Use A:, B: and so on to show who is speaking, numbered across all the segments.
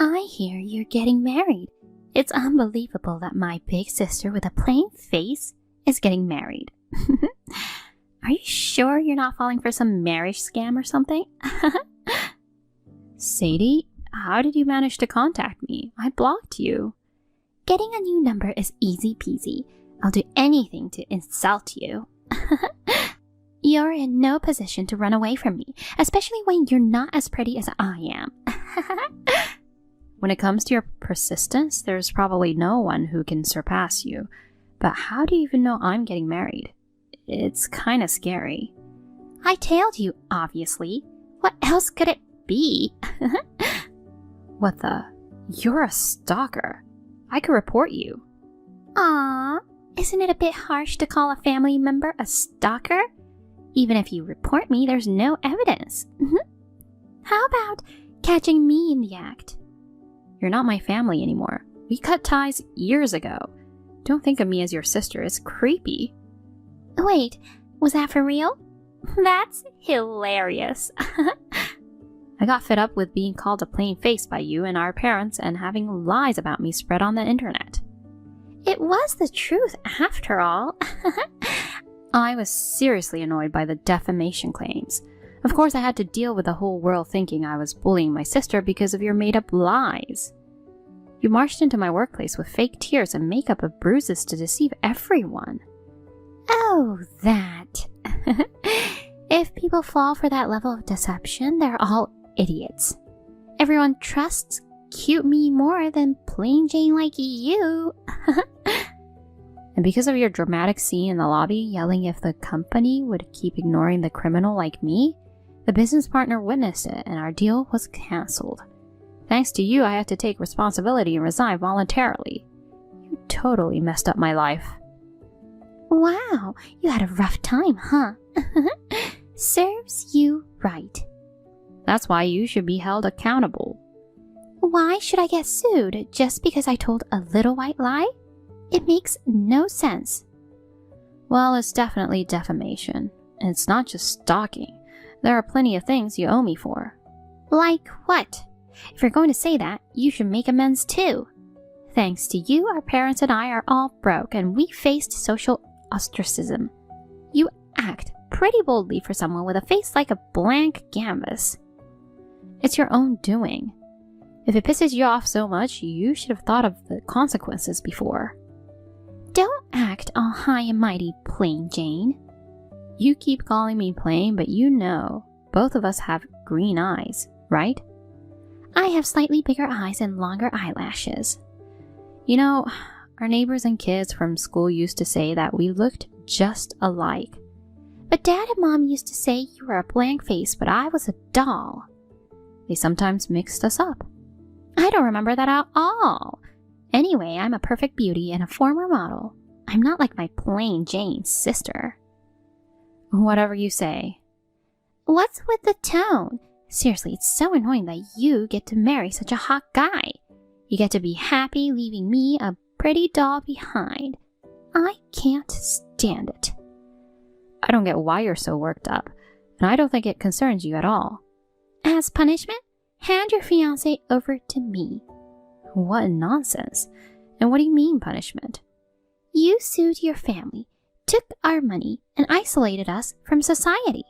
A: I hear you're getting married. It's unbelievable that my big sister with a plain face is getting married. Are you sure you're not falling for some marriage scam or something?
B: Sadie, how did you manage to contact me? I blocked you.
A: Getting a new number is easy peasy. I'll do anything to insult you. You're in no position to run away from me, especially when you're not as pretty as I am.
B: When it comes to your persistence, there's probably no one who can surpass you. But how do you even know I'm getting married? It's kinda scary.
A: I tailed you, obviously. What else could it be?
B: What the? You're a stalker. I could report you.
A: Aww, isn't it a bit harsh to call a family member a stalker? Even if you report me, there's no evidence. How about catching me in the act?
B: You're not my family anymore. We cut ties years ago. Don't think of me as your sister. It's creepy.
A: Wait, was that for real? That's hilarious.
B: I got fed up with being called a plain face by you and our parents and having lies about me spread on the internet.
A: It was the truth after all.
B: I was seriously annoyed by the defamation claims. Of course, I had to deal with the whole world thinking I was bullying my sister because of your made-up lies. You marched into my workplace with fake tears and makeup of bruises to deceive everyone.
A: Oh, that. If people fall for that level of deception, they're all idiots. Everyone trusts cute me more than plain Jane like you.
B: And because of your dramatic scene in the lobby yelling if the company would keep ignoring the criminal like me, the business partner witnessed it and our deal was cancelled. Thanks to you, I had to take responsibility and resign voluntarily. You totally messed up my life.
A: Wow, you had a rough time, huh? Serves you right.
B: That's why you should be held accountable.
A: Why should I get sued just because I told a little white lie? It makes no sense.
B: Well, it's definitely defamation. And it's not just stalking. There are plenty of things you owe me for.
A: Like what? If you're going to say that, you should make amends too. Thanks to you, our parents and I are all broke and we faced social ostracism. You act pretty boldly for someone with a face like a blank canvas.
B: It's your own doing. If it pisses you off so much, you should have thought of the consequences before.
A: Don't act all high and mighty, plain Jane.
B: You keep calling me plain, but you know, both of us have green eyes, right?
A: I have slightly bigger eyes and longer eyelashes.
B: You know, our neighbors and kids from school used to say that we looked just alike.
A: But Dad and Mom used to say you were a blank face, but I was a doll.
B: They sometimes mixed us up.
A: I don't remember that at all. Anyway, I'm a perfect beauty and a former model. I'm not like my plain Jane sister.
B: Whatever you say.
A: What's with the tone? Seriously, it's so annoying that you get to marry such a hot guy. You get to be happy leaving me, a pretty doll, behind. I can't stand it.
B: I don't get why you're so worked up, and I don't think it concerns you at all.
A: As punishment, hand your fiancé over to me.
B: What nonsense. And what do you mean, punishment?
A: You sued your family, took our money, and isolated us from society.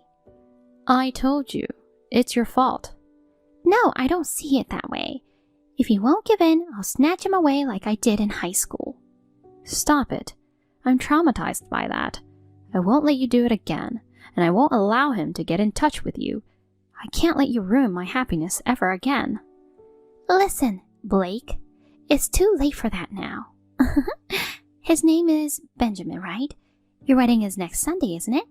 B: I told you. It's your fault.
A: No, I don't see it that way. If you won't give in, I'll snatch him away like I did in high school.
B: Stop it. I'm traumatized by that. I won't let you do it again, and I won't allow him to get in touch with you. I can't let you ruin my happiness ever again.
A: Listen, Blake, it's too late for that now. His name is Benjamin, right? Your wedding is next Sunday, isn't it?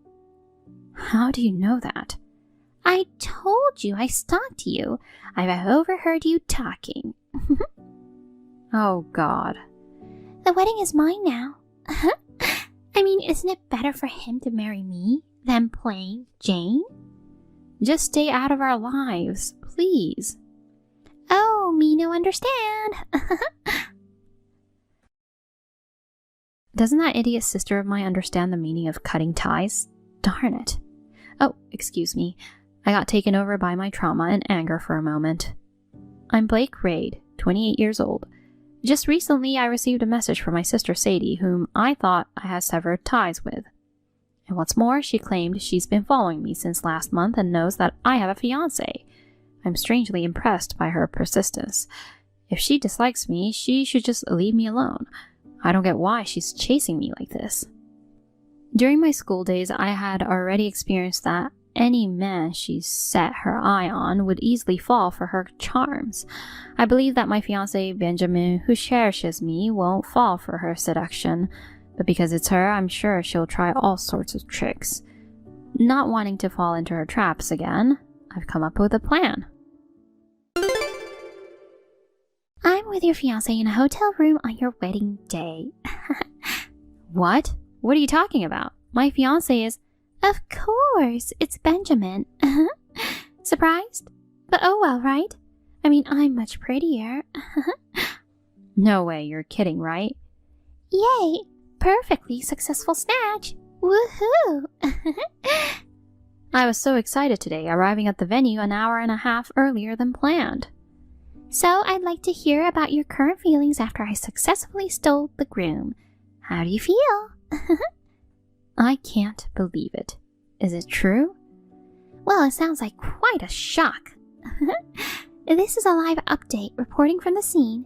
B: How do you know that?
A: I told you, I stalked you. I've overheard you talking.
B: Oh, God.
A: The wedding is mine now. I mean, isn't it better for him to marry me than plain Jane?
B: Just stay out of our lives, please.
A: Oh, me no understand.
B: Doesn't that idiot sister of mine understand the meaning of cutting ties? Darn it. Oh, excuse me. I got taken over by my trauma and anger for a moment. I'm Blake Raid, 28 years old. Just recently, I received a message from my sister Sadie, whom I thought I had severed ties with. And what's more, she claimed she's been following me since last month and knows that I have a fiancé. I'm strangely impressed by her persistence. If she dislikes me, she should just leave me alone. I don't get why she's chasing me like this. During my school days, I had already experienced that any man she set her eye on would easily fall for her charms. I believe that my fiancé Benjamin, who cherishes me, won't fall for her seduction, but because it's her, I'm sure she'll try all sorts of tricks. Not wanting to fall into her traps again, I've come up with a plan.
A: I'm with your fiancé in a hotel room on your wedding day.
B: What? What are you talking about? My fiancé is...
A: Of course, it's Benjamin. Surprised? But oh well, right? I mean, I'm much prettier.
B: No way, you're kidding, right?
A: Yay! Perfectly successful snatch! Woohoo!
B: I was so excited today, arriving at the venue an hour and a half earlier than planned.
A: So I'd like to hear about your current feelings after I successfully stole the groom. How do you feel?
B: I can't believe it. Is it true?
A: Well, it sounds like quite a shock. This is a live update reporting from the scene.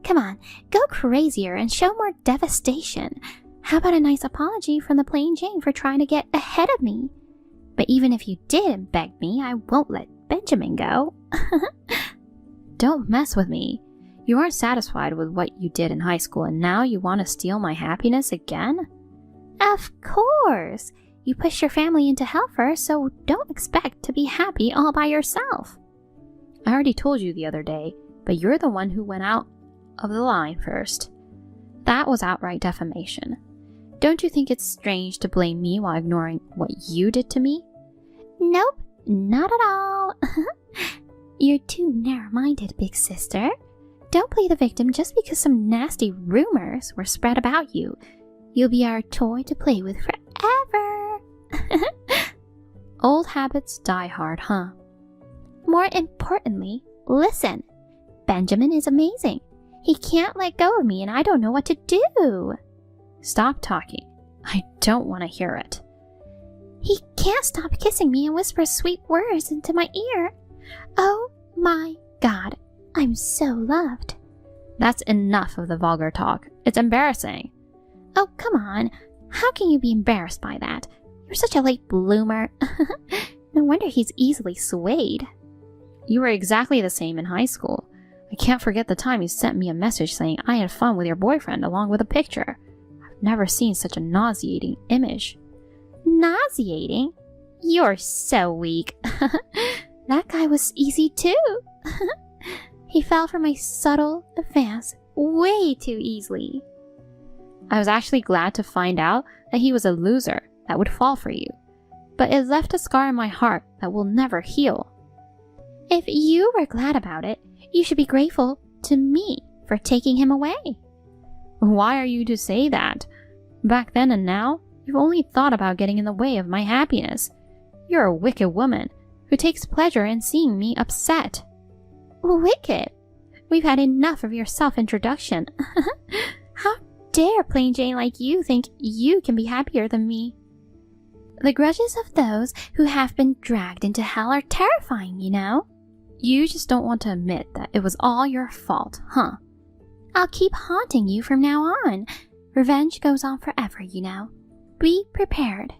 A: Come on, go crazier and show more devastation. How about a nice apology from the plain Jane for trying to get ahead of me? But even if you did beg me, I won't let Benjamin go.
B: Don't mess with me. You aren't satisfied with what you did in high school and now you want to steal my happiness again?
A: Of course! You pushed your family into hell first, so don't expect to be happy all by yourself.
B: I already told you the other day, but you're the one who went out of the line first. That was outright defamation. Don't you think it's strange to blame me while ignoring what you did to me?
A: Nope, not at all. You're too narrow-minded, big sister. Don't play the victim just because some nasty rumors were spread about you. You'll be our toy to play with forever.
B: Old habits die hard, huh?
A: More importantly, listen. Benjamin is amazing. He can't let go of me and I don't know what to do.
B: Stop talking. I don't want to hear it.
A: He can't stop kissing me and whispers sweet words into my ear. Oh my God, I'm so loved.
B: That's enough of the vulgar talk. It's embarrassing.
A: Oh, come on. How can you be embarrassed by that? You're such a late bloomer. No wonder he's easily swayed.
B: You were exactly the same in high school. I can't forget the time you sent me a message saying I had fun with your boyfriend along with a picture. I've never seen such a nauseating image.
A: Nauseating? You're so weak. That guy was easy too. He fell for my subtle advance way too easily.
B: I was actually glad to find out that he was a loser that would fall for you. But it left a scar in my heart that will never heal.
A: If you were glad about it, you should be grateful to me for taking him away.
B: Why are you to say that? Back then and now, you've only thought about getting in the way of my happiness. You're a wicked woman who takes pleasure in seeing me upset.
A: Wicked? We've had enough of your self-introduction. How dare plain Jane like you think you can be happier than me? The grudges of those who have been dragged into hell are terrifying, you know?
B: You just don't want to admit that it was all your fault, huh?
A: I'll keep haunting you from now on. Revenge goes on forever, you know. Be prepared.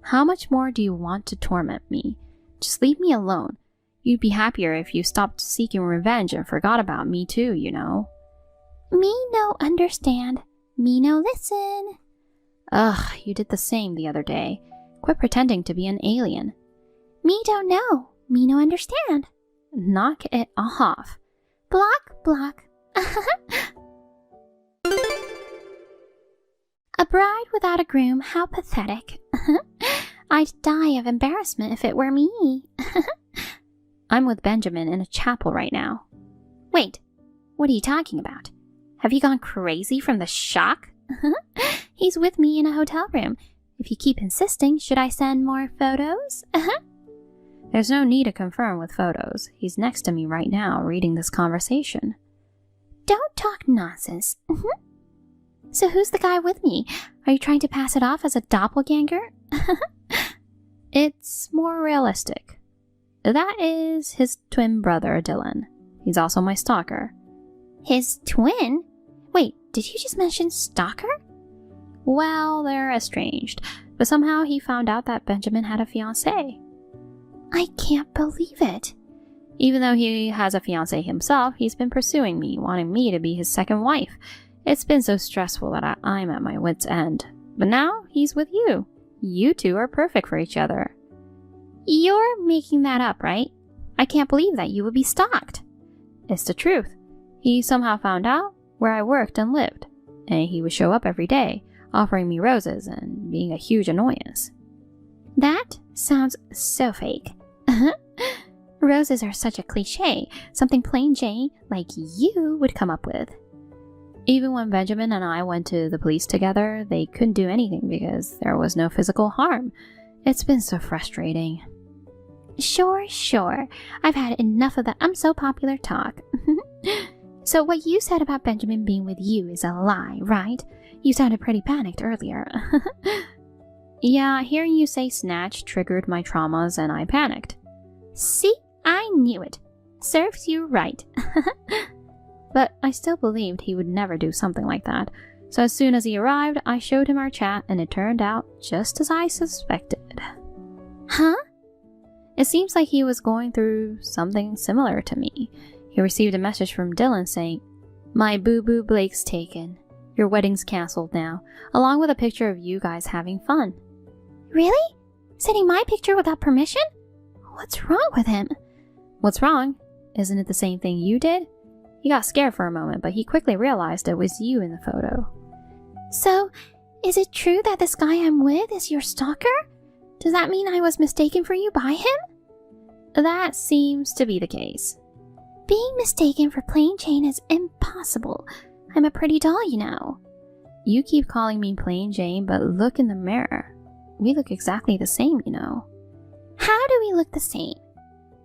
B: How much more do you want to torment me? Just leave me alone. You'd be happier if you stopped seeking revenge and forgot about me too, you know.
A: Me no understand. Me no listen.
B: Ugh, you did the same the other day. Quit pretending to be an alien.
A: Me don't know. Me no understand.
B: Knock it off.
A: Block, block. A bride without a groom, how pathetic. I'd die of embarrassment if it were me.
B: I'm with Benjamin in a chapel right now.
A: Wait, what are you talking about? Have you gone crazy from the shock? He's with me in a hotel room. If you keep insisting, should I send more photos?
B: There's no need to confirm with photos. He's next to me right now, reading this conversation.
A: don't talk nonsense. So who's the guy with me? Are you trying to pass it off as a doppelganger?
B: It's more realistic. That is his twin brother, Dylan. He's also my stalker.
A: His twin? Wait, did you just mention stalker?
B: Well, they're estranged, but somehow he found out that Benjamin had a fiancée.
A: I can't believe it.
B: Even though he has a fiancée himself, he's been pursuing me, wanting me to be his second wife. It's been so stressful that I'm at my wit's end. But now he's with you. You two are perfect for each other.
A: You're making that up, right? I can't believe that you would be stalked.
B: It's the truth. He somehow found out where I worked and lived, and he would show up every day, offering me roses and being a huge annoyance.
A: That sounds so fake. Roses are such a cliche, something plain Jane like you would come up with.
B: Even when Benjamin and I went to the police together, they couldn't do anything because there was no physical harm. It's been so frustrating.
A: Sure. I've had enough of that I'm so popular talk. So what you said about Benjamin being with you is a lie, right? You sounded pretty panicked earlier.
B: Yeah, hearing you say snatch triggered my traumas and I panicked.
A: See? I knew it. Serves you right.
B: But I still believed he would never do something like that. So as soon as he arrived, I showed him our chat and it turned out just as I suspected.
A: Huh?
B: It seems like he was going through something similar to me. He received a message from Dylan saying, "My boo-boo Blake's taken. Your wedding's cancelled now," along with a picture of you guys having fun.
A: Really? Sending my picture without permission? What's wrong with him?
B: What's wrong? Isn't it the same thing you did? He got scared for a moment, but he quickly realized it was you in the photo.
A: So, is it true that this guy I'm with is your stalker? Does that mean I was mistaken for you by him?
B: That seems to be the case.
A: Being mistaken for plain Jane is impossible. I'm a pretty doll, you know.
B: You keep calling me plain Jane, but look in the mirror. We look exactly the same, you know.
A: How do we look the same?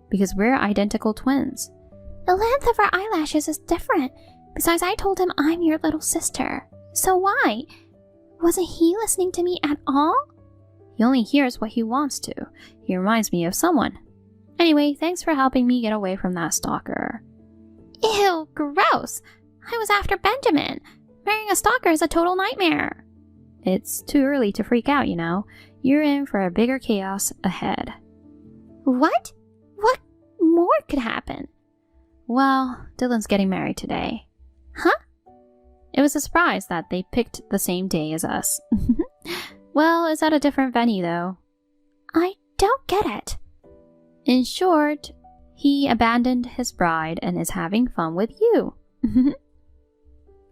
B: Because we're identical twins.
A: The length of our eyelashes is different. Besides, I told him I'm your little sister. So why? Wasn't he listening to me at all?
B: He only hears what he wants to. He reminds me of someone. Anyway, thanks for helping me get away from that stalker.
A: Ew, gross. I was after Benjamin. Marrying a stalker is a total nightmare.
B: It's too early to freak out, you know. You're in for a bigger chaos ahead.
A: What? What more could happen?
B: Well, Dylan's getting married today.
A: Huh?
B: It was a surprise that they picked the same day as us. Well, it's at a different venue, though.
A: I don't get it.
B: In short, he abandoned his bride and is having fun with you.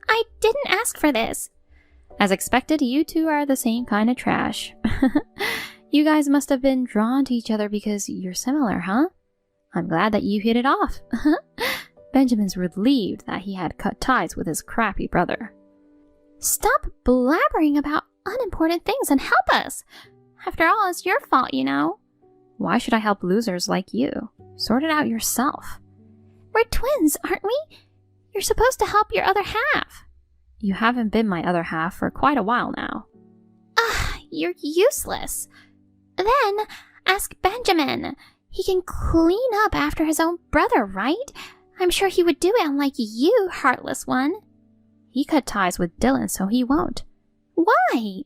A: I didn't ask for this.
B: As expected, you two are the same kind of trash. You guys must have been drawn to each other because you're similar, huh? I'm glad that you hit it off. Benjamin's relieved that he had cut ties with his crappy brother.
A: Stop blabbering about unimportant things and help us. After all, it's your fault, you know.
B: Why should I help losers like you? Sort it out yourself.
A: We're twins, aren't we? You're supposed to help your other half.
B: You haven't been my other half for quite a while now.
A: You're useless. Then, ask Benjamin. He can clean up after his own brother, right? I'm sure he would do it, unlike you, heartless one.
B: He cut ties with Dylan, so he won't.
A: Why?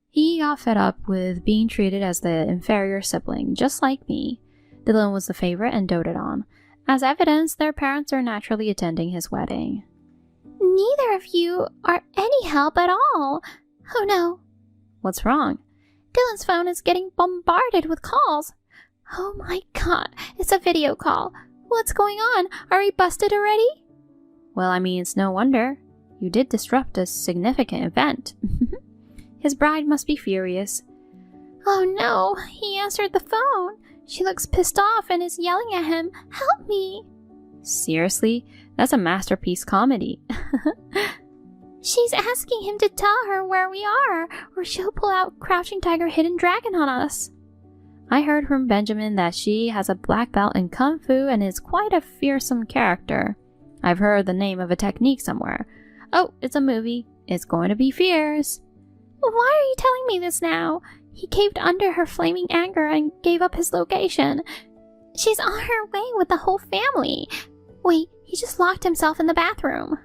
B: He got fed up with being treated as the inferior sibling, just like me. Dylan was the favorite and doted on. As evidence, their parents are naturally attending his wedding.
A: Neither of you are any help at all. Oh no.
B: What's wrong?
A: Dylan's phone is getting bombarded with calls. Oh my god, it's a video call. What's going on? Are we busted already?
B: Well, I mean, it's no wonder. You did disrupt a significant event. His bride must be furious.
A: Oh no, he answered the phone. She looks pissed off and is yelling at him. Help me.
B: Seriously? That's a masterpiece comedy.
A: She's asking him to tell her where we are, or she'll pull out Crouching Tiger, Hidden Dragon on us.
B: I heard from Benjamin that she has a black belt in Kung Fu and is quite a fearsome character. I've heard the name of a technique somewhere. Oh, it's a movie. It's going to be fierce.
A: Why are you telling me this now? He caved under her flaming anger and gave up his location. She's on her way with the whole family. Wait, he just locked himself in the bathroom.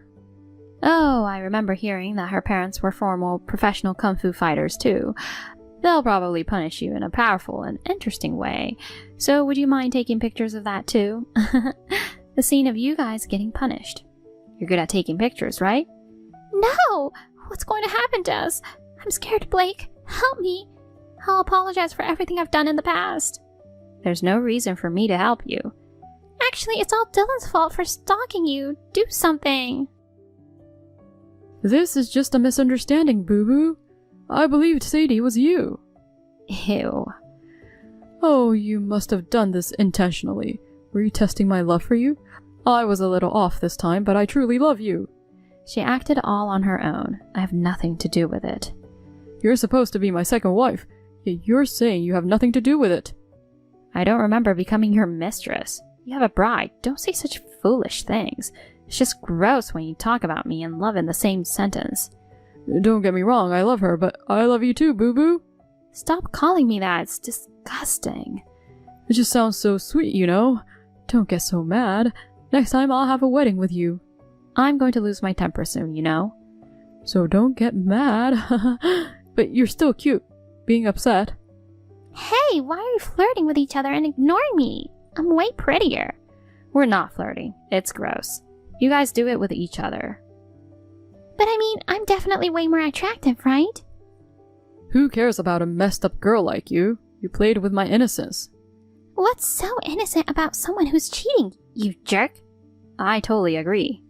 B: Oh, I remember hearing that her parents were former professional kung fu fighters too. They'll probably punish you in a powerful and interesting way. So would you mind taking pictures of that too? The scene of you guys getting punished. You're good at taking pictures, right?
A: No! What's going to happen to us? I'm scared, Blake. Help me. I'll apologize for everything I've done in the past.
B: There's no reason for me to help you.
A: Actually, it's all Dylan's fault for stalking you. Do something.
C: This is just a misunderstanding, Boo-Boo. I believed Sadie was you.
B: Ew.
C: Oh, you must have done this intentionally. Were you testing my love for you? I was a little off this time, but I truly love you.
B: She acted all on her own. I have nothing to do with it.
C: You're supposed to be my second wife, yet you're saying you have nothing to do with it.
B: I don't remember becoming your mistress. You have a bride. Don't say such foolish things. It's just gross when you talk about me and love in the same sentence.
C: Don't get me wrong, I love her, but I love you too, Boo-Boo.
B: Stop calling me that. It's disgusting.
C: It just sounds so sweet, you know. Don't get so mad. Next time I'll have a wedding with you.
B: I'm going to lose my temper soon, you know.
C: So don't get mad. But you're still cute. Being upset.
A: Hey, why are you flirting with each other and ignoring me? I'm way prettier.
B: We're not flirting. It's gross. You guys do it with each other.
A: But I mean, I'm definitely way more attractive, right?
C: Who cares about a messed up girl like you? You played with my innocence.
A: What's so innocent about someone who's cheating, you jerk?
B: I totally agree.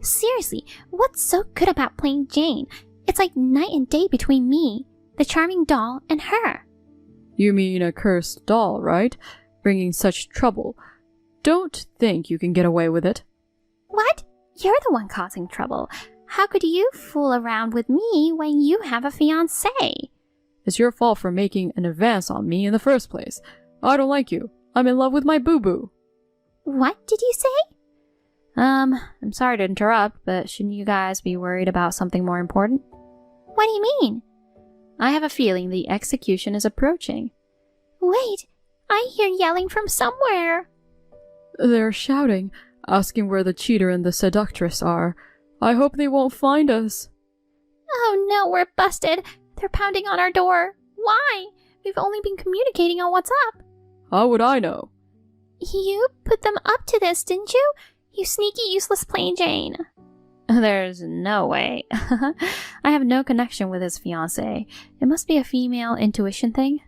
A: Seriously, what's so good about playing Jane? It's like night and day between me, the charming doll, and her.
C: You mean a cursed doll, right? Bringing such trouble. Don't think you can get away with it.
A: What? You're the one causing trouble. How could you fool around with me when you have a fiancé?
C: It's your fault for making an advance on me in the first place. I don't like you. I'm in love with my Boo-Boo.
A: What did you say?
B: I'm sorry to interrupt, but shouldn't you guys be worried about something more important?
A: What do you mean?
B: I have a feeling the execution is approaching.
A: Wait, I hear yelling from somewhere.
C: They're shouting, asking where the cheater and the seductress are. I hope they won't find us.
A: Oh no, we're busted. They're pounding on our door. Why? We've only been communicating on WhatsApp.
C: How would I know?
A: You put them up to this, didn't you? You sneaky, useless plain Jane.
B: There's no way. I have no connection with his fiancé. It must be a female intuition thing.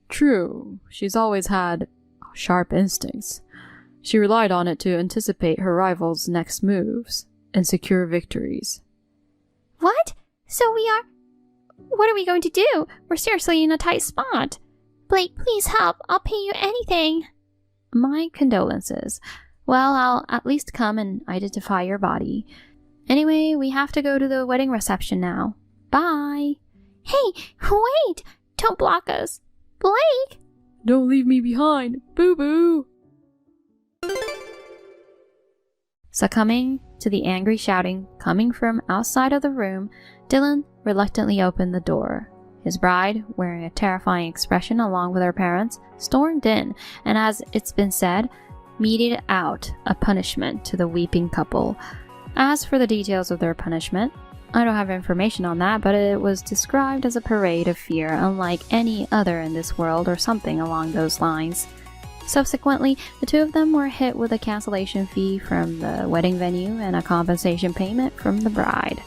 C: True. She's always had sharp instincts. She relied on it to anticipate her rival's next moves and secure victories.
A: What? So we are... What are we going to do? We're seriously in a tight spot. Blake, please help. I'll pay you anything.
B: My condolences. Well, I'll at least come and identify your body. Anyway, we have to go to the wedding reception now. Bye.
A: Hey, wait! Don't block us. Blake!
C: Don't leave me behind. Boo-Boo!
B: Succumbing to the angry shouting coming from outside of the room, Dylan reluctantly opened the door. His bride, wearing a terrifying expression along with her parents, stormed in, and as it's been said, meted out a punishment to the weeping couple. As for the details of their punishment, I don't have information on that, but it was described as a parade of fear unlike any other in this world or something along those lines. Subsequently, the two of them were hit with a cancellation fee from the wedding venue and a compensation payment from the bride.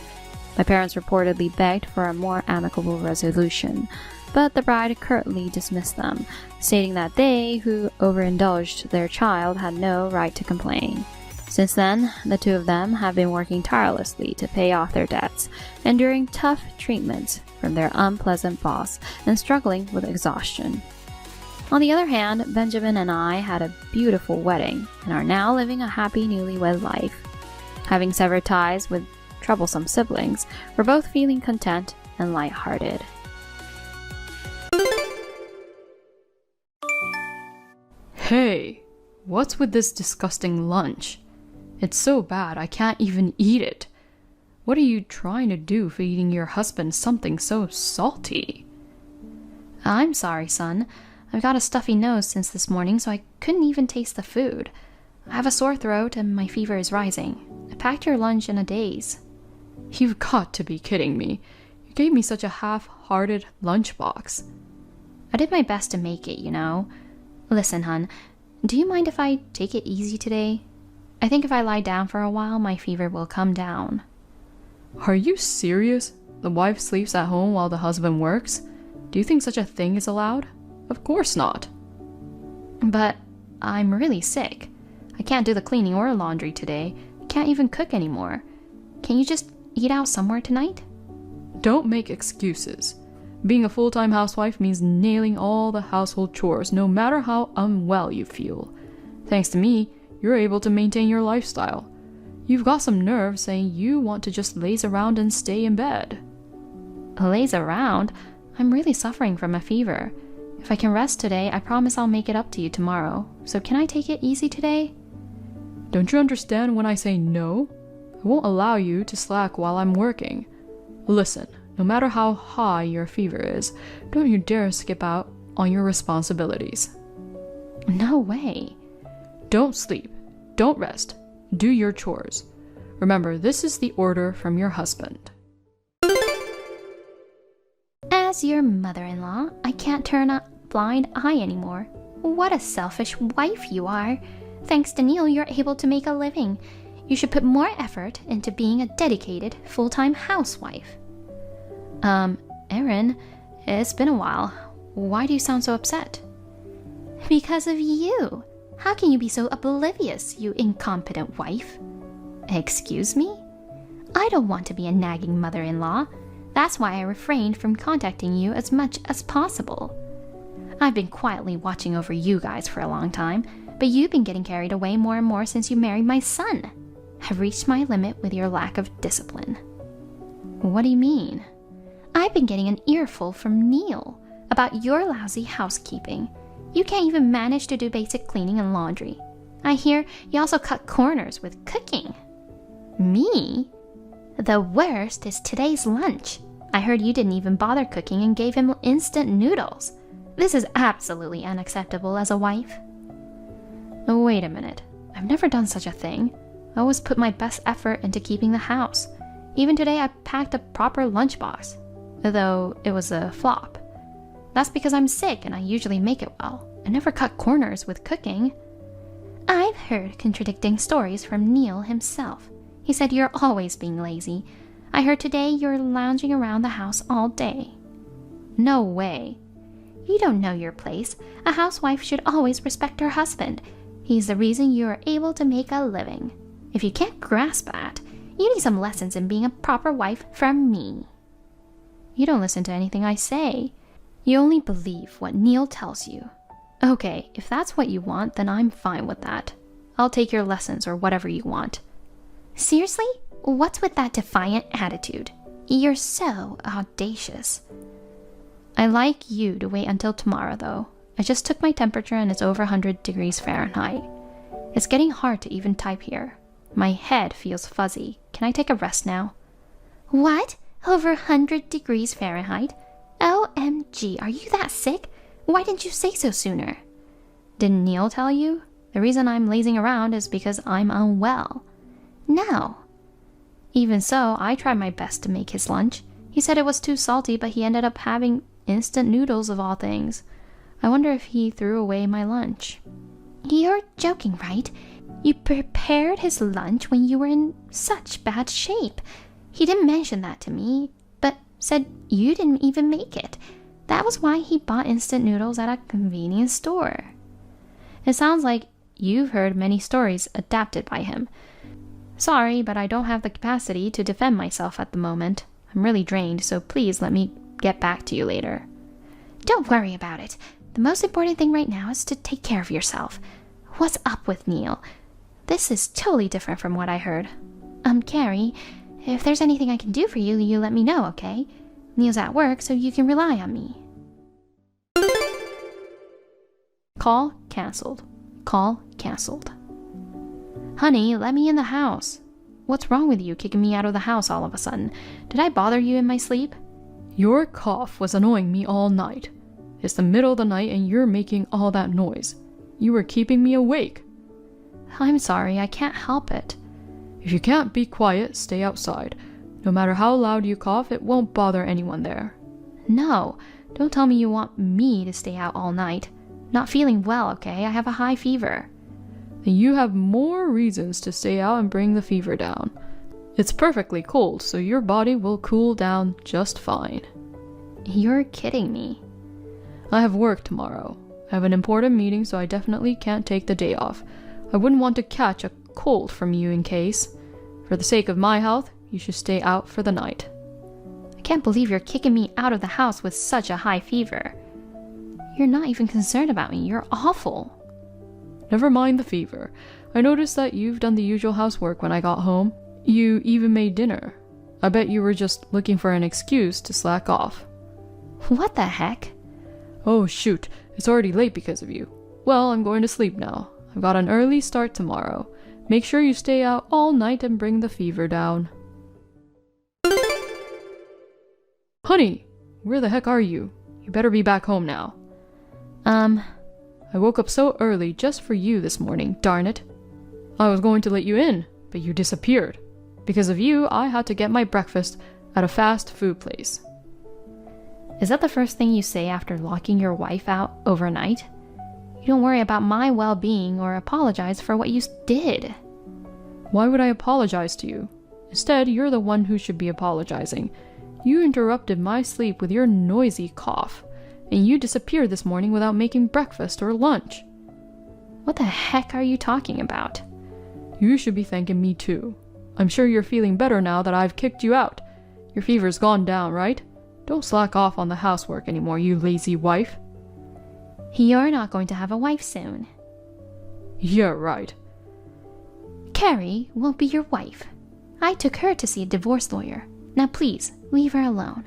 B: My parents reportedly begged for a more amicable resolution, but the bride curtly dismissed them, stating that they, who overindulged their child, had no right to complain. Since then, the two of them have been working tirelessly to pay off their debts, enduring tough treatment from their unpleasant boss and struggling with exhaustion. On the other hand, Benjamin and I had a beautiful wedding and are now living a happy newlywed life. Having severed ties with troublesome siblings, we're both feeling content and lighthearted.
C: Hey, what's with this disgusting lunch? It's so bad I can't even eat it. What are you trying to do feeding your husband something so salty?
B: I'm sorry, son. I've got a stuffy nose since this morning, so I couldn't even taste the food. I have a sore throat and my fever is rising. I packed your lunch in a daze.
C: You've got to be kidding me. You gave me such a half-hearted lunchbox.
B: I did my best to make it, you know. Listen, hun, do you mind if I take it easy today? I think if I lie down for a while, my fever will come down.
C: Are you serious? The wife sleeps at home while the husband works? Do you think such a thing is allowed? Of course not.
B: But I'm really sick. I can't do the cleaning or laundry today. I can't even cook anymore. Can you just eat out somewhere tonight?
C: Don't make excuses. Being a full-time housewife means nailing all the household chores, no matter how unwell you feel. Thanks to me, you're able to maintain your lifestyle. You've got some nerve saying you want to just laze around and stay in bed.
B: Laze around? I'm really suffering from a fever. If I can rest today, I promise I'll make it up to you tomorrow. So can I take it easy today?
C: Don't you understand when I say no? I won't allow you to slack while I'm working. Listen, no matter how high your fever is, don't you dare skip out on your responsibilities.
B: No way.
C: Don't sleep. Don't rest. Do your chores. Remember, this is the order from your husband.
A: As your mother-in-law, I can't turn a blind eye anymore. What a selfish wife you are. Thanks to Neil, you're able to make a living. You should put more effort into being a dedicated, full-time housewife.
B: Erin, it's been a while. Why do you sound so upset?
A: Because of you. How can you be so oblivious, you incompetent wife?
B: Excuse me?
A: I don't want to be a nagging mother-in-law. That's why I refrained from contacting you as much as possible. I've been quietly watching over you guys for a long time, but you've been getting carried away more and more since you married my son. I've reached my limit with your lack of discipline.
B: What do you mean?
A: I've been getting an earful from Neil about your lousy housekeeping. You can't even manage to do basic cleaning and laundry. I hear you also cut corners with cooking.
B: Me?
A: The worst is today's lunch. I heard you didn't even bother cooking and gave him instant noodles. This is absolutely unacceptable as a wife.
B: Wait a minute. I've never done such a thing. I always put my best effort into keeping the house. Even today I packed a proper lunchbox, though it was a flop. That's because I'm sick and I usually make it well. I never cut corners with cooking.
A: I've heard contradicting stories from Neil himself. He said you're always being lazy. I heard today you're lounging around the house all day.
B: No way.
A: You don't know your place. A housewife should always respect her husband. He's the reason you are able to make a living. If you can't grasp that, you need some lessons in being a proper wife from me.
B: You don't listen to anything I say. You only believe what Neil tells you. Okay, if that's what you want, then I'm fine with that. I'll take your lessons or whatever you want.
A: Seriously? What's with that defiant attitude? You're so audacious.
B: I like you to wait until tomorrow, though. I just took my temperature and it's over 100 degrees Fahrenheit. It's getting hard to even type here. My head feels fuzzy. Can I take a rest now?
A: What? Over 100 degrees Fahrenheit? OMG, are you that sick? Why didn't you say so sooner?
B: Didn't Neil tell you? The reason I'm lazing around is because I'm unwell.
A: No.
B: Even so, I tried my best to make his lunch. He said it was too salty, but he ended up having instant noodles of all things. I wonder if he threw away my lunch.
A: You're joking, right? You prepared his lunch when you were in such bad shape. He didn't mention that to me, but said you didn't even make it. That was why he bought instant noodles at a convenience store.
B: It sounds like you've heard many stories adapted by him. Sorry, but I don't have the capacity to defend myself at the moment. I'm really drained, so please let me get back to you later.
A: Don't worry about it. The most important thing right now is to take care of yourself. What's up with Neil? This is totally different from what I heard. Carrie, if there's anything I can do for you, you let me know, okay? Neil's at work, so you can rely on me.
B: Call canceled. Call canceled. Honey, let me in the house. What's wrong with you kicking me out of the house all of a sudden? Did I bother you in my sleep?
C: Your cough was annoying me all night. It's the middle of the night and you're making all that noise. You were keeping me awake.
B: I'm sorry, I can't help it.
C: If you can't be quiet, stay outside. No matter how loud you cough, it won't bother anyone there.
B: No, don't tell me you want me to stay out all night. Not feeling well, okay? I have a high fever.
C: Then you have more reasons to stay out and bring the fever down. It's perfectly cold, so your body will cool down just fine.
B: You're kidding me.
C: I have work tomorrow. I have an important meeting, so I definitely can't take the day off. I wouldn't want to catch a cold from you in case. For the sake of my health, you should stay out for the night.
B: I can't believe you're kicking me out of the house with such a high fever. You're not even concerned about me. You're awful.
C: Never mind the fever. I noticed that you've done the usual housework when I got home. You even made dinner. I bet you were just looking for an excuse to slack off.
B: What the heck?
C: Oh shoot, it's already late because of you. Well, I'm going to sleep now. I've got an early start tomorrow. Make sure you stay out all night and bring the fever down. Honey, where the heck are you? You better be back home now. I woke up so early just for you this morning, darn it. I was going to let you in, but you disappeared. Because of you, I had to get my breakfast at a fast food place.
B: Is that the first thing you say after locking your wife out overnight? You don't worry about my well-being or apologize for what you did.
C: Why would I apologize to you? Instead, you're the one who should be apologizing. You interrupted my sleep with your noisy cough, and you disappeared this morning without making breakfast or lunch.
B: What the heck are you talking about?
C: You should be thanking me too. I'm sure you're feeling better now that I've kicked you out. Your fever's gone down, right? Don't slack off on the housework anymore, you lazy wife.
B: You're not going to have a wife soon.
C: Yeah, right.
B: Carrie won't be your wife. I took her to see a divorce lawyer. Now please, leave her alone.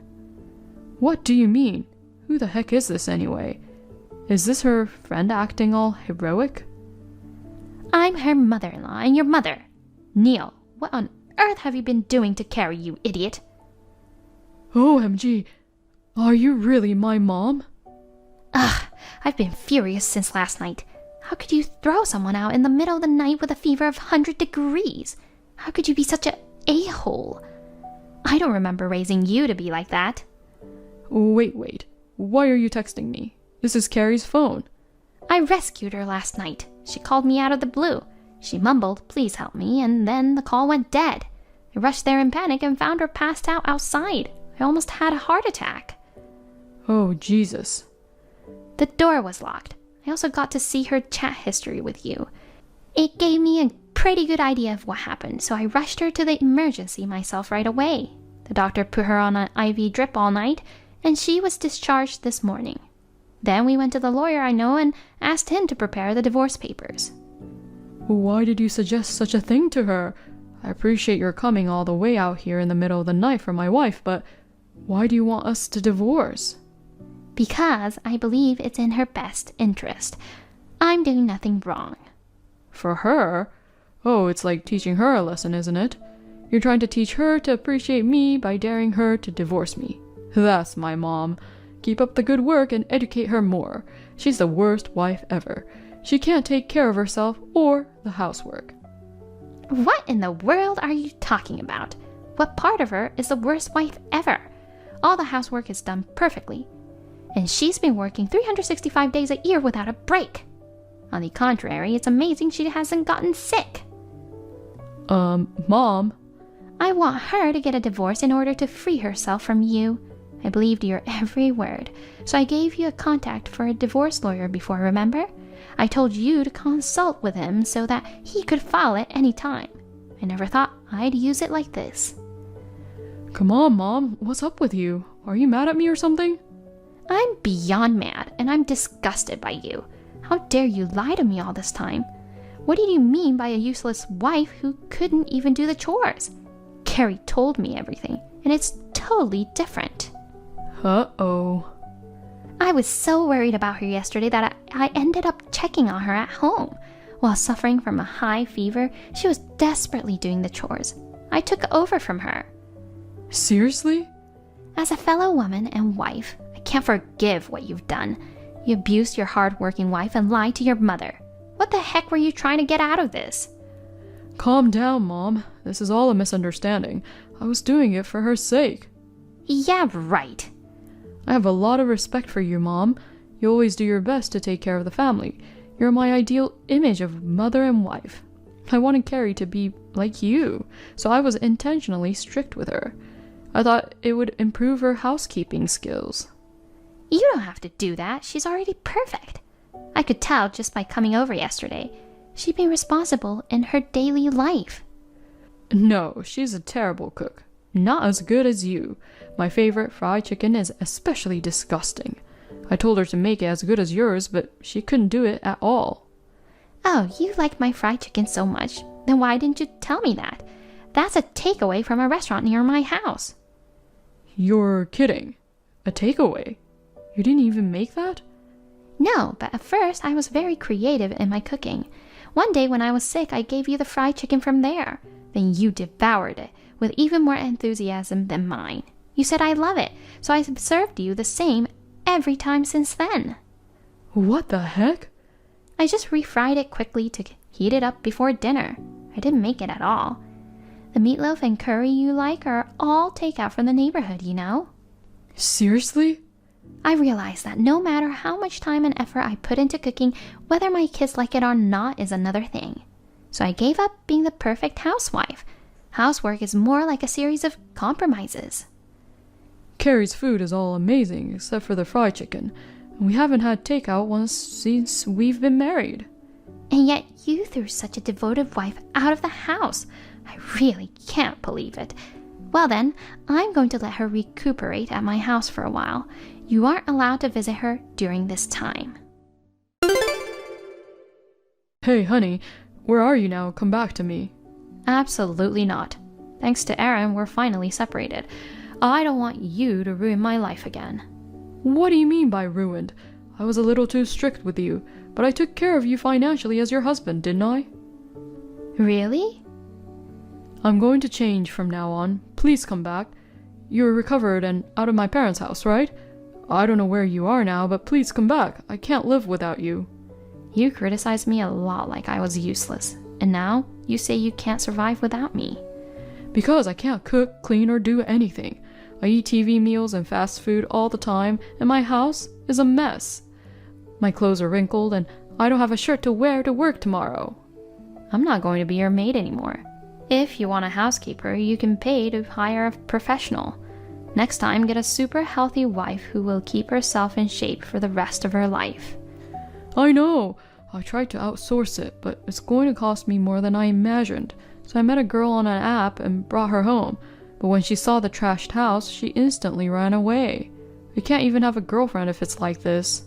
C: What do you mean? Who the heck is this anyway? Is this her friend acting all heroic?
B: I'm her mother-in-law and your mother. Neil, what on earth have you been doing to Carrie, you idiot?
C: OMG, are you really my mom?
B: Ugh, I've been furious since last night. How could you throw someone out in the middle of the night with a fever of 100 degrees? How could you be such a a-hole? I don't remember raising you to be like that.
C: Wait. Why are you texting me? This is Carrie's phone.
B: I rescued her last night. She called me out of the blue. She mumbled, "Please help me," and then the call went dead. I rushed there in panic and found her passed out outside. I almost had a heart attack.
C: Oh, Jesus.
B: The door was locked. I also got to see her chat history with you. It gave me a pretty good idea of what happened, so I rushed her to the emergency myself right away. The doctor put her on an IV drip all night, and she was discharged this morning. Then we went to the lawyer I know and asked him to prepare the divorce papers.
C: Why did you suggest such a thing to her? I appreciate your coming all the way out here in the middle of the night for my wife, but why do you want us to divorce?
B: Because I believe it's in her best interest. I'm doing nothing wrong.
C: For her? Oh, it's like teaching her a lesson, isn't it? You're trying to teach her to appreciate me by daring her to divorce me. That's my mom. Keep up the good work and educate her more. She's the worst wife ever. She can't take care of herself or the housework.
B: What in the world are you talking about? What part of her is the worst wife ever? All the housework is done perfectly. And she's been working 365 days a year without a break. On the contrary, it's amazing she hasn't gotten sick.
C: Mom?
B: I want her to get a divorce in order to free herself from you. I believed your every word, so I gave you a contact for a divorce lawyer before, remember? I told you to consult with him so that he could file it any time. I never thought I'd use it like this.
C: Come on, Mom. What's up with you? Are you mad at me or something?
B: I'm beyond mad, and I'm disgusted by you. How dare you lie to me all this time? What did you mean by a useless wife who couldn't even do the chores? Carrie told me everything, and it's totally different.
C: Uh-oh.
B: I was so worried about her yesterday that I ended up checking on her at home.
A: While suffering from a high fever, she was desperately doing the chores. I took over from her.
C: Seriously?
A: As a fellow woman and wife, I can't forgive what you've done. You abused your hard-working wife and lied to your mother. What the heck were you trying to get out of this?
C: Calm down, Mom. This is all a misunderstanding. I was doing it for her sake.
A: Yeah, right.
C: I have a lot of respect for you, Mom. You always do your best to take care of the family. You're my ideal image of mother and wife. I wanted Carrie to be like you, so I was intentionally strict with her. I thought it would improve her housekeeping skills.
A: You don't have to do that. She's already perfect. I could tell just by coming over yesterday. She'd be responsible in her daily life.
C: No, she's a terrible cook. Not as good as you. My favorite fried chicken is especially disgusting. I told her to make it as good as yours, but she couldn't do it at all.
A: Oh, you like my fried chicken so much. Then why didn't you tell me that? That's a takeaway from a restaurant near my house.
C: You're kidding. A takeaway? You didn't even make that?
A: No, but at first I was very creative in my cooking. One day when I was sick, I gave you the fried chicken from there. Then you devoured it with even more enthusiasm than mine. You said I love it, so I served you the same every time since then.
C: What the heck?
A: I just refried it quickly to heat it up before dinner. I didn't make it at all. The meatloaf and curry you like are all takeout from the neighborhood, you know.
C: Seriously?
A: I realized that no matter how much time and effort I put into cooking, whether my kids like it or not is another thing. So I gave up being the perfect housewife. Housework is more like a series of compromises.
C: Carrie's food is all amazing except for the fried chicken. And we haven't had takeout once since we've been married.
A: And yet you threw such a devoted wife out of the house. I really can't believe it. Well then, I'm going to let her recuperate at my house for a while. You aren't allowed to visit her during this time.
C: Hey, honey, where are you now? Come back to me.
A: Absolutely not. Thanks to Aaron, we're finally separated. I don't want you to ruin my life again.
C: What do you mean by ruined? I was a little too strict with you, but I took care of you financially as your husband, didn't I?
A: Really?
C: I'm going to change from now on. Please come back. You're recovered and out of my parents' house, right? I don't know where you are now, but please come back. I can't live without you.
A: You criticized me a lot like I was useless, and now you say you can't survive without me.
C: Because I can't cook, clean, or do anything. I eat TV meals and fast food all the time, and my house is a mess. My clothes are wrinkled, and I don't have a shirt to wear to work tomorrow.
A: I'm not going to be your maid anymore. If you want a housekeeper, you can pay to hire a professional. Next time, get a super healthy wife who will keep herself in shape for the rest of her life.
C: I know. I tried to outsource it, but it's going to cost me more than I imagined. So I met a girl on an app and brought her home. But when she saw the trashed house, she instantly ran away. You can't even have a girlfriend if it's like this.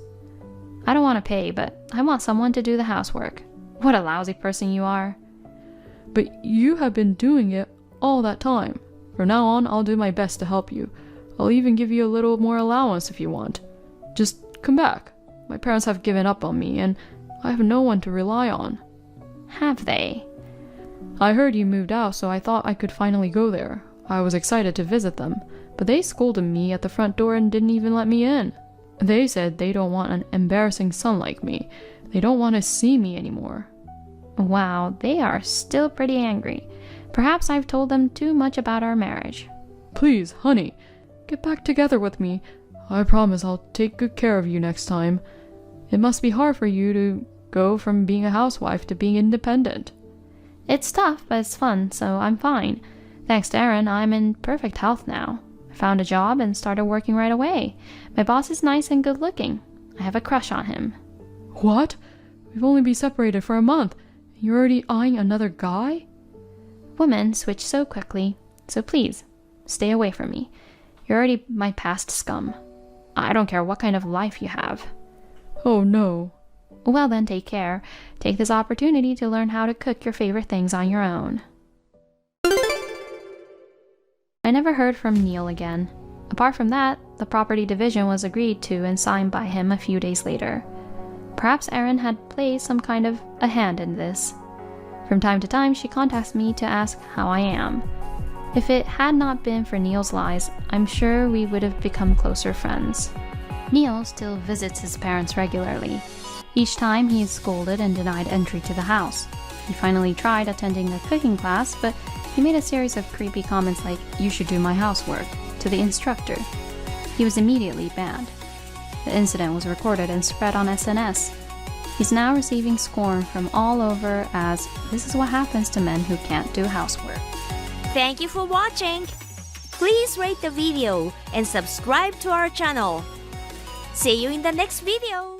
A: I don't want to pay, but I want someone to do the housework. What a lousy person you are.
C: But you have been doing it all that time. From now on, I'll do my best to help you. I'll even give you a little more allowance if you want. Just come back. My parents have given up on me, and I have no one to rely on.
A: Have they?
C: I heard you moved out, so I thought I could finally go there. I was excited to visit them, but they scolded me at the front door and didn't even let me in. They said they don't want an embarrassing son like me. They don't want to see me anymore.
A: Wow, they are still pretty angry. Perhaps I've told them too much about our marriage.
C: Please, honey, get back together with me. I promise I'll take good care of you next time. It must be hard for you to go from being a housewife to being independent.
A: It's tough, but it's fun, so I'm fine. Thanks to Aaron, I'm in perfect health now. I found a job and started working right away. My boss is nice and good looking. I have a crush on him.
C: What? We've only been separated for a month. You're already eyeing another guy?
A: Women switch so quickly, so please, stay away from me. You're already my past scum. I don't care what kind of life you have.
C: Oh no.
A: Well then, take care. Take this opportunity to learn how to cook your favorite things on your own. I never heard from Neil again. Apart from that, the property division was agreed to and signed by him a few days later.
B: Perhaps Erin had played some kind of a hand in this. From time to time, she contacts me to ask how I am. If it had not been for Neil's lies, I'm sure we would have become closer friends. Neil still visits his parents regularly. Each time he is scolded and denied entry to the house. He finally tried attending a cooking class, but he made a series of creepy comments like, "You should do my housework," to the instructor. He was immediately banned. The incident was recorded and spread on SNS. He's now receiving scorn from all over as this is what happens to men who can't do housework.
D: Thank you for watching. Please rate the video and subscribe to our channel. See you in the next video.